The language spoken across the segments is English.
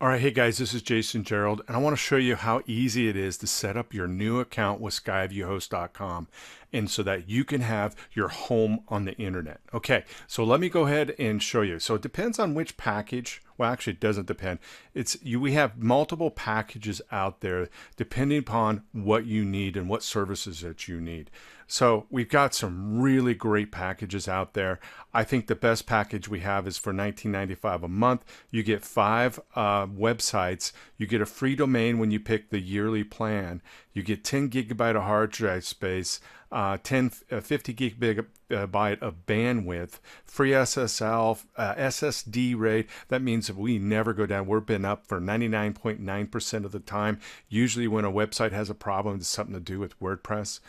All right, hey guys, this is Jason Gerald, and I want to show you how easy it is to set up your new account with SkyviewHost.com, and so that you can have your home on the internet. Okay, so let me go ahead and show you. So it depends on which package. Well, actually, it doesn't depend. We have multiple packages out there depending upon what you need and what services that you need. So we've got some really great packages out there. I think the best package we have is for $19.95 a month. You get 5 websites. You get a free domain when you pick the yearly plan. You get 10 gigabyte of hard drive space, 50 gigabyte of bandwidth, free SSD rate. That means that we never go down. We've been up for 99.9% of the time. Usually when a website has a problem, it's something to do with WordPress.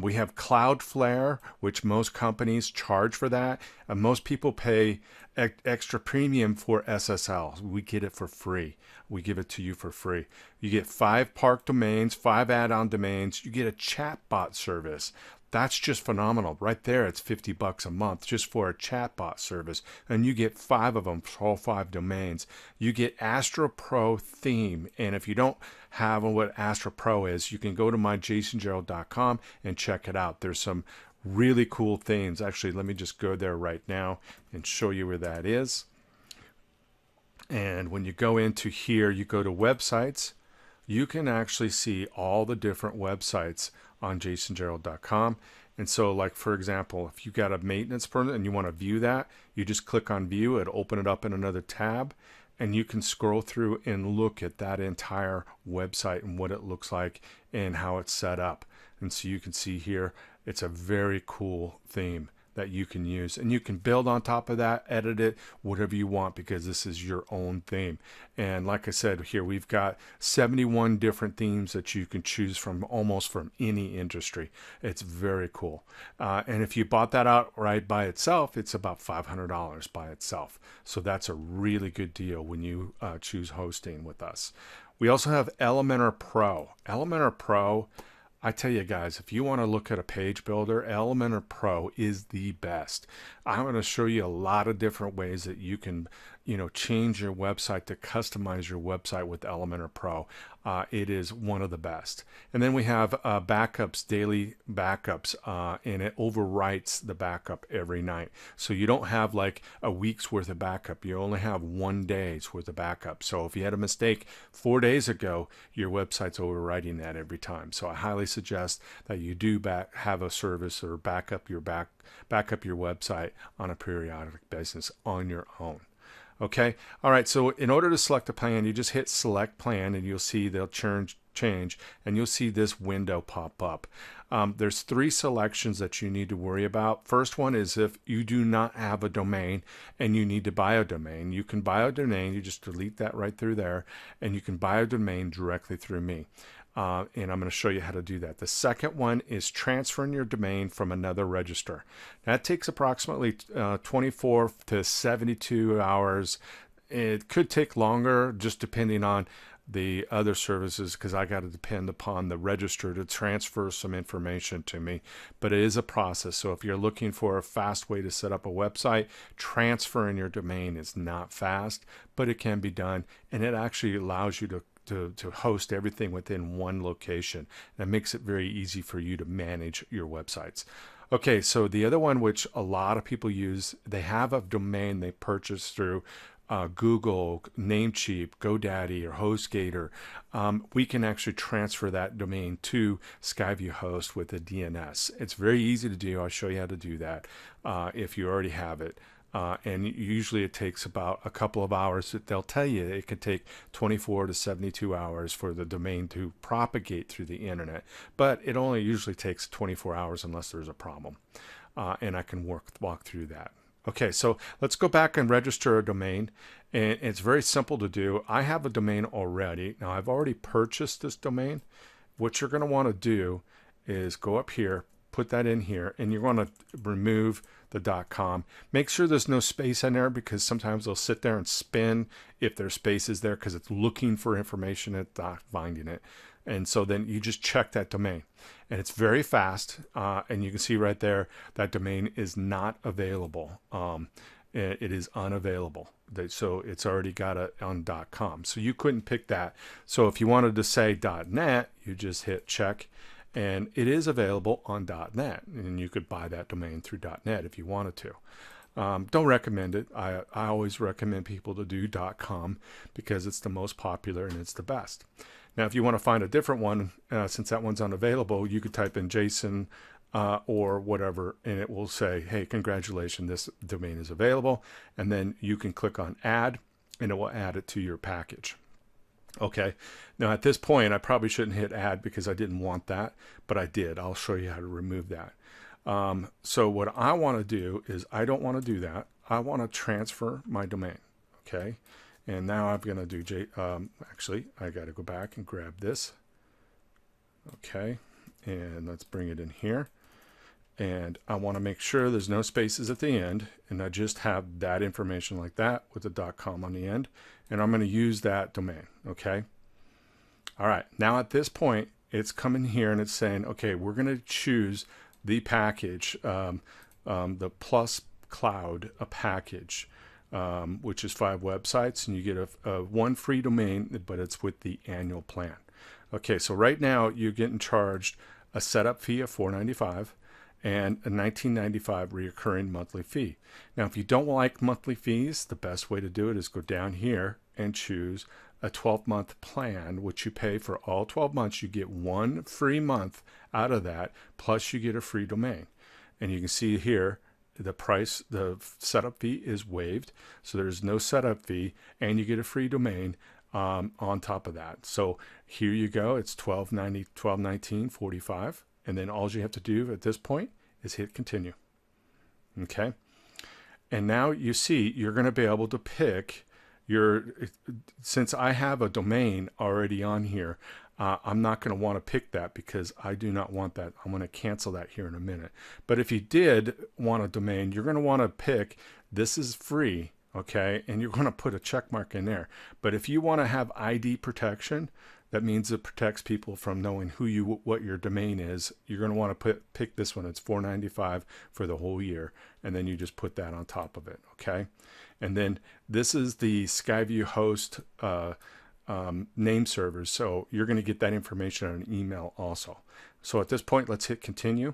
We have Cloudflare, which most companies charge for that. Most people pay extra premium for SSL. We get it for free. We give it to you for free. You get 5 park domains, 5 add-on domains. You get a chatbot service. That's just phenomenal. Right there, it's $50 a month just for a chatbot service. And you get 5 of them for all 5 domains. You get Astro Pro theme. And if you don't have what Astro Pro is, you can go to myjasongerald.com and check it out. There's some really cool themes. Actually, let me just go there right now and show you where that is. And when you go into here, you go to websites, you can actually see all the different websites on jasongerald.com. And so, like, for example, if you got a maintenance permit and you want to view that, you just click on view, it'll open it up in another tab, and you can scroll through and look at that entire website and what it looks like and how it's set up. And so you can see here, it's a very cool theme that you can use, and you can build on top of that, edit it, whatever you want, because this is your own theme. And like I said, here we've got 71 different themes that you can choose from, almost from any industry. It's very cool. And if you bought that outright by itself, it's about $500 by itself. So that's a really good deal when you choose hosting with us. We also have Elementor Pro. Elementor Pro, I tell you guys, if you want to look at a page builder, Elementor Pro is the best. I'm going to show you a lot of different ways that you can, change your website to customize your website with Elementor Pro. It is one of the best. And then we have backups, daily backups, and it overwrites the backup every night. So you don't have like a week's worth of backup. You only have 1 day's worth of backup. So if you had a mistake 4 days ago, your website's overwriting that every time. So I highly suggest that you do have a service or back up your website on a periodic basis on your own. Okay. All right. So in order to select a plan, you just hit select plan and you'll see they'll change and you'll see this window pop up. There's 3 selections that you need to worry about. First one is if you do not have a domain and you need to buy a domain. You can buy a domain. You just delete that right through there, and you can buy a domain directly through me. And I'm going to show you how to do that. The second one is transferring your domain from another register. That takes approximately 24 to 72 hours. It could take longer, just depending on the other services, because I got to depend upon the register to transfer some information to me. But it is a process. So if you're looking for a fast way to set up a website, transferring your domain is not fast, but it can be done, and it actually allows you to host everything within one location. That makes it very easy for you to manage your websites. Okay, so the other one, which a lot of people use, they have a domain they purchase through Google, Namecheap, GoDaddy, or HostGator. We can actually transfer that domain to Skyview Host with a DNS. It's very easy to do. I'll show you how to do that if you already have it. And usually it takes about a couple of hours. They'll tell you it could take 24 to 72 hours for the domain to propagate through the internet, but it only usually takes 24 hours unless there's a problem. And I can walk through that. Okay, so let's go back and register a domain, and it's very simple to do. I have a domain already. Now I've already purchased this domain. What you're going to want to do is go up here, put that in here, and you're going to remove the .com. Make sure there's no space in there, because sometimes they'll sit there and spin if there's spaces there, because it's looking for information and it's not finding it. And so then you just check that domain, and it's very fast. And you can see right there that domain is not available. It is unavailable. So it's already got it on .com. So you couldn't pick that. So if you wanted to say .net, you just hit check, and it is available on .net, and you could buy that domain through .net if you wanted to. Don't recommend it. I always recommend people to do .com because it's the most popular and it's the best. Now, if you want to find a different one, since that one's unavailable, you could type in Jason or whatever, and it will say, hey, congratulations, this domain is available. And then you can click on add, and it will add it to your package. Okay, now at this point, I probably shouldn't hit add because I didn't want that, but I did. I'll show you how to remove that. So what I want to do is I don't want to do that. I want to transfer my domain. Okay, and now I'm going to do actually, I got to go back and grab this. Okay, and let's bring it in here. And I want to make sure there's no spaces at the end, and I just have that information like that with the .com on the end, and I'm going to use that domain. Okay. All right. Now at this point, it's coming here and it's saying, okay, we're going to choose the package, the Plus Cloud package, which is 5 websites, and you get a one free domain, but it's with the annual plan. Okay, so right now you're getting charged a setup fee of $4.95 and a $19.95 recurring monthly fee. Now, if you don't like monthly fees, the best way to do it is go down here and choose a 12-month plan, which you pay for all 12 months. You get 1 free month out of that, plus you get a free domain. And you can see here the price, the setup fee is waived, so there's no setup fee, and you get a free domain on top of that. So here you go. It's $12.19.45, and then all you have to do at this point is hit continue. Okay, and now you see you're going to be able to pick since I have a domain already on here, I'm not going to want to pick that because I do not want that. I'm going to cancel that here in a minute. But if you did want a domain, you're going to want to pick this is free, okay? And you're going to put a check mark in there. But if you want to have ID protection, that means it protects people from knowing what your domain is. You're going to want to pick this one. It's $4.95 for the whole year, and then you just put that on top of it, okay? And then this is the Skyview Host name servers, so you're going to get that information on an email also. So at this point, let's hit continue.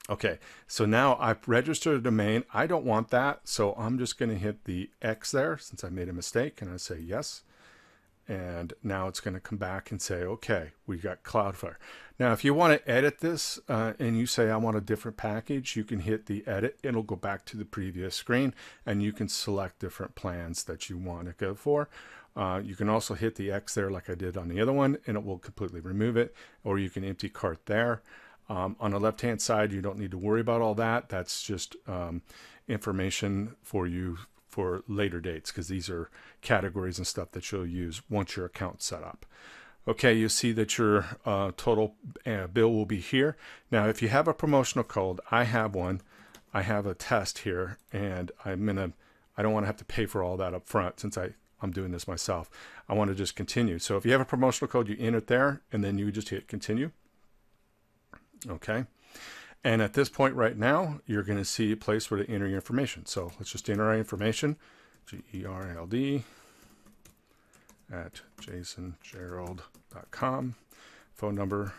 Okay, so now I've registered a domain. I don't want that, so I'm just going to hit the X there since I made a mistake, and I say yes. And now it's going to come back and say, okay, we got Cloudflare. Now, if you want to edit this and you say, I want a different package, you can hit the edit. It'll go back to the previous screen, and you can select different plans that you want to go for. You can also hit the X there like I did on the other one, and it will completely remove it, or you can empty cart there. On the left-hand side, you don't need to worry about all that. That's just information for you for later dates, because these are categories and stuff that you'll use once your account's set up. Okay, you see that your total bill will be here. Now, if you have a promotional code, I have one. I have a test here, and I don't want to have to pay for all that up front since I'm doing this myself. I want to just continue. So if you have a promotional code, you enter it there, and then you just hit continue. Okay. And at this point right now, you're going to see a place where to enter your information. So let's just enter our information, GERLD at jasongerald.com. Phone number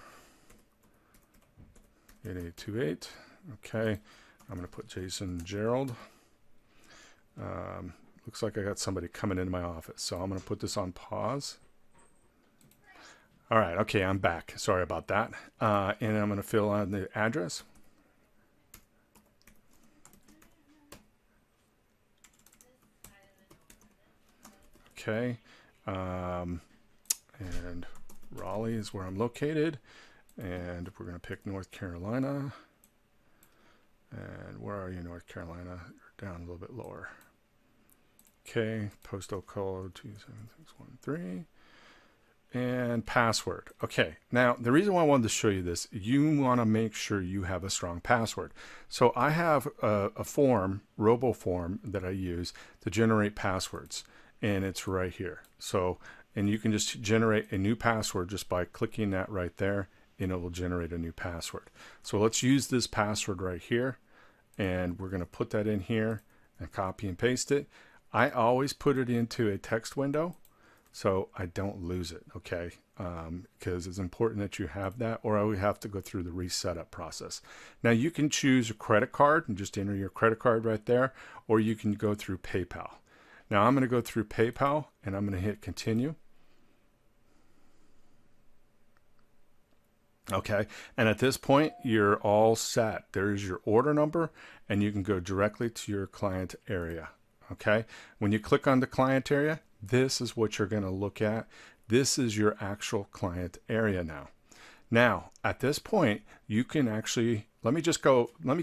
8828. Okay, I'm going to put Jason Gerald. Looks like I got somebody coming into my office, so I'm going to put this on pause. All right, okay, I'm back. Sorry about that. And I'm going to fill in the address. Okay, and Raleigh is where I'm located, and we're going to pick North Carolina. And where are you, North Carolina? You're down a little bit lower. Okay, postal code 27613. And password. Okay, now the reason why I wanted to show you this, you want to make sure you have a strong password. So I have a form, robo form, that I use to generate passwords, and it's right here. So, and you can just generate a new password just by clicking that right there, and it will generate a new password. So let's use this password right here, and we're going to put that in here and copy and paste it. I always put it into a text window so I don't lose it, okay? Because it's important that you have that, or I would have to go through the resetup process. Now you can choose a credit card and just enter your credit card right there, or you can go through PayPal. Now I'm going to go through PayPal and I'm going to hit continue. Okay, and at this point you're all set. There's your order number and you can go directly to your client area. Okay, when you click on the client area, this is what you're going to look at. This is your actual client area now. Now, at this point, you can actually, let me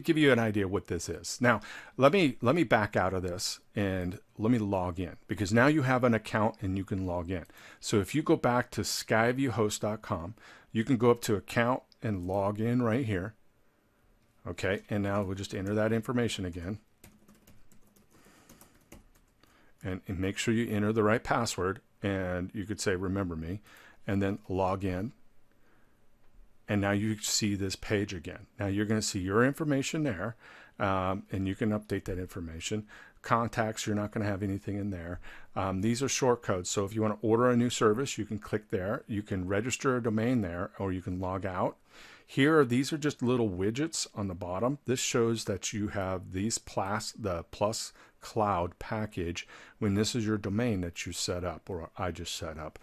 give you an idea what this is. Now, let me back out of this and let me log in, because now you have an account and you can log in. So if you go back to SkyviewHost.com, you can go up to account and log in right here. Okay, and now we'll just enter that information again. And make sure you enter the right password, and you could say remember me, and then log in. And now you see this page again. Now you're going to see your information there, and you can update that information. Contacts, you're not going to have anything in there. These are short codes, so if you want to order a new service, you can click there. You can register a domain there, or you can log out. Here, these are just little widgets on the bottom. This shows that you have the Plus Cloud package when this is your domain that you set up, or I just set up.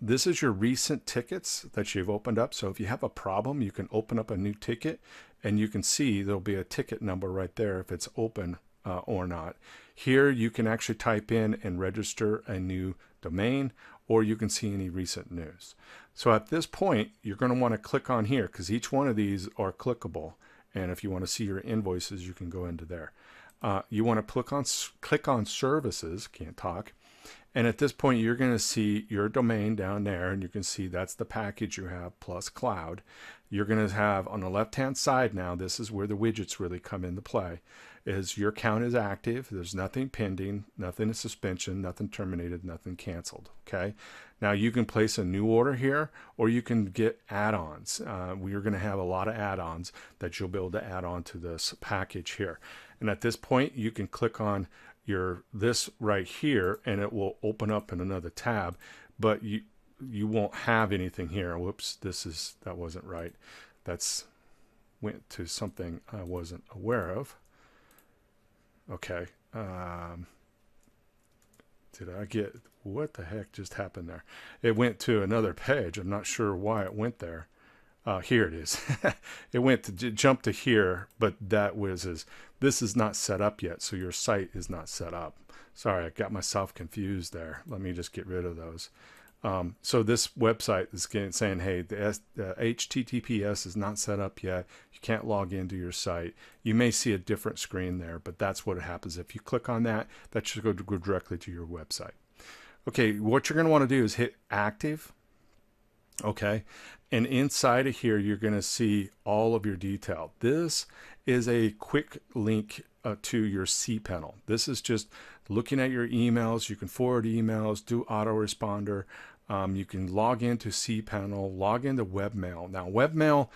This is your recent tickets that you've opened up. So if you have a problem, you can open up a new ticket and you can see there'll be a ticket number right there if it's open or not. Here you can actually type in and register a new domain, or you can see any recent news. So at this point, you're going to want to click on here because each one of these are clickable. And if you want to see your invoices, you can go into there. You want to click on services, can't talk. And at this point, you're going to see your domain down there, and you can see that's the package you have plus cloud. You're going to have on the left-hand side now, this is where the widgets really come into play, is your account is active. There's nothing pending, nothing in suspension, nothing terminated, nothing canceled. Okay. Now you can place a new order here, or you can get add-ons. We are going to have a lot of add-ons that you'll be able to add on to this package here. And at this point, you can click on this right here, and it will open up in another tab, but you won't have anything here. Whoops, that wasn't right. That's went to something I wasn't aware of. Okay. Did I get, what the heck just happened there? It went to another page. I'm not sure why it went there. Here it is. It went to jump to here, but this is not set up yet, so your site is not set up. Sorry, I got myself confused there. Let me just get rid of those. So this website is saying, hey, the HTTPS is not set up yet. You can't log into your site. You may see a different screen there, but that's what happens. If you click on that, that should go directly to your website. Okay, what you're going to want to do is hit active. Okay, and inside of here, you're going to see all of your detail. This is a quick link to your cPanel. This is just looking at your emails. You can forward emails, do autoresponder. You can log into cPanel, log into webmail. Now, webmail,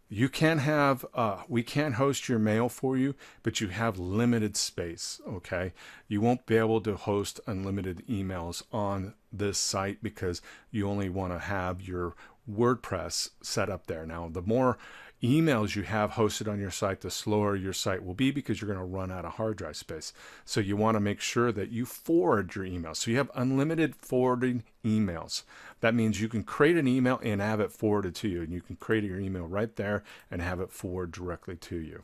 you can have, we can host your mail for you, but you have limited space, okay? You won't be able to host unlimited emails on this site because you only want to have your WordPress set up there. Now, the more emails you have hosted on your site, the slower your site will be because you're going to run out of hard drive space. So you want to make sure that you forward your emails. So you have unlimited forwarding emails. That means you can create an email and have it forwarded to you. And you can create your email right there and have it forward directly to you.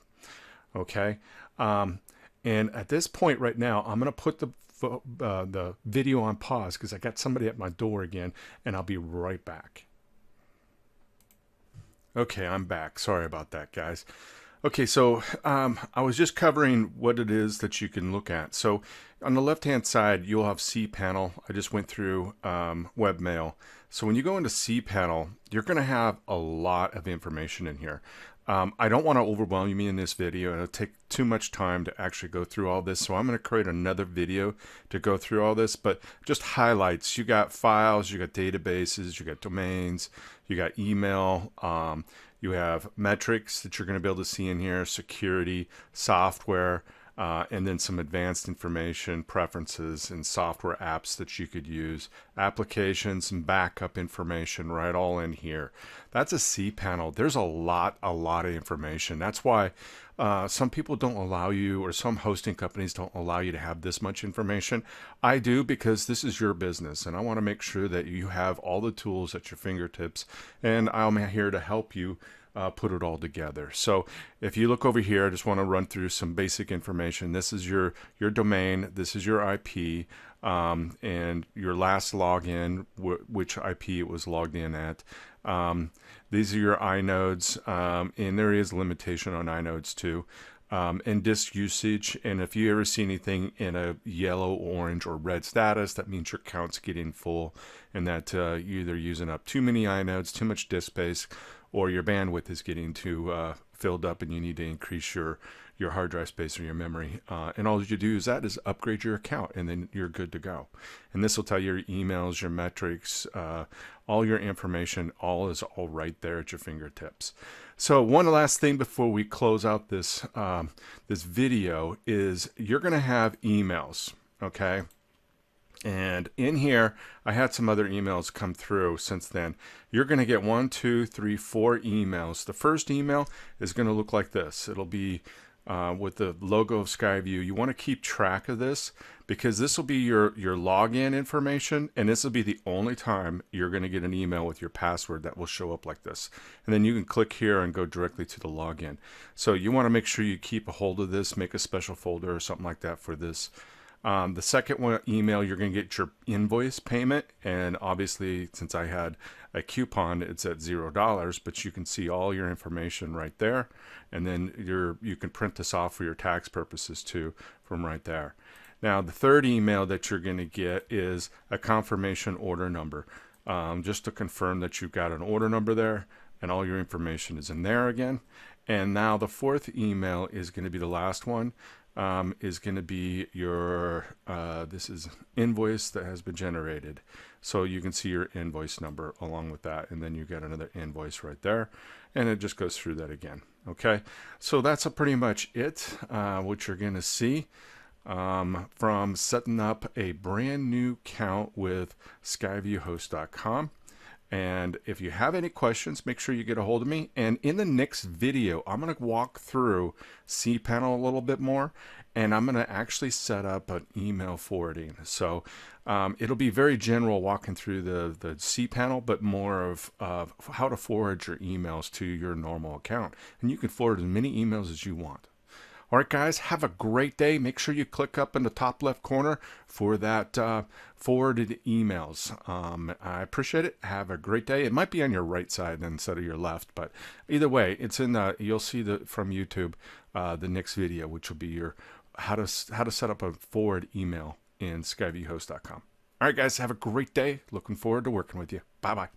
Okay. And at this point right now, I'm going to put the video on pause because I got somebody at my door again, and I'll be right back. Okay, I'm back. Sorry about that, guys. Okay, so I was just covering what it is that you can look at. So on the left-hand side, you'll have cPanel. I just went through webmail. So when you go into cPanel, you're going to have a lot of information in here. I don't want to overwhelm you in this video. It'll take too much time to actually go through all this. So I'm going to create another video to go through all this, but just highlights. You got files, you got databases, you got domains, you got email, you have metrics that you're going to be able to see in here, security, software, and then some advanced information, preferences, and software apps that you could use, applications and backup information, right, all in here. That's a cPanel. There's a lot of information. That's why some people don't allow you, or some hosting companies don't allow you to have this much information. I do, because this is your business, and I want to make sure that you have all the tools at your fingertips, and I'm here to help you put it all together. So if you look over here, I just want to run through some basic information. This is your domain, this is your IP, and your last login, which IP it was logged in at. These are your inodes, and there is limitation on inodes too. And disk usage, and if you ever see anything in a yellow, orange, or red status, that means your account's getting full, and that you're either using up too many inodes, too much disk space, or your bandwidth is getting too filled up, and you need to increase your hard drive space or your memory. And all you do is upgrade your account, and then you're good to go. And this will tell you your emails, your metrics, all your information, is all right there at your fingertips. So one last thing before we close out this this video is you're going to have emails, okay? And in here, I had some other emails come through since then. You're going to get 1, 2, 3, 4 emails. The first email is going to look like this. It'll be with the logo of Skyview. You want to keep track of this, because this will be your login information, and this will be the only time you're going to get an email with your password that will show up like this. And then you can click here and go directly to the login. So you want to make sure you keep a hold of this, make a special folder or something like that for this. The second one email, you're going to get your invoice payment, and obviously since I had a coupon, it's at $0, but you can see all your information right there, and then you can print this off for your tax purposes too from right there. Now the third email that you're going to get is a confirmation order number, just to confirm that you've got an order number there and all your information is in there again. And now the fourth email is going to be the last one. Is going to be your this is invoice that has been generated, so you can see your invoice number along with that, and then you get another invoice right there, and it just goes through that again. Okay, so that's pretty much it, what you're going to see from setting up a brand new account with SkyviwHost.com. And if you have any questions, make sure you get a hold of me. And in the next video, I'm going to walk through cPanel a little bit more, and I'm going to actually set up an email forwarding. So it'll be very general walking through the cPanel, but more of how to forward your emails to your normal account. And you can forward as many emails as you want. All right, guys, have a great day. Make sure you click up in the top left corner for that forwarded emails. I appreciate it. Have a great day. It might be on your right side instead of your left, but either way, it's in you'll see from YouTube the next video, which will be your how to set up a forward email in SkyviwHost.com. All right, guys, have a great day. Looking forward to working with you. Bye-bye.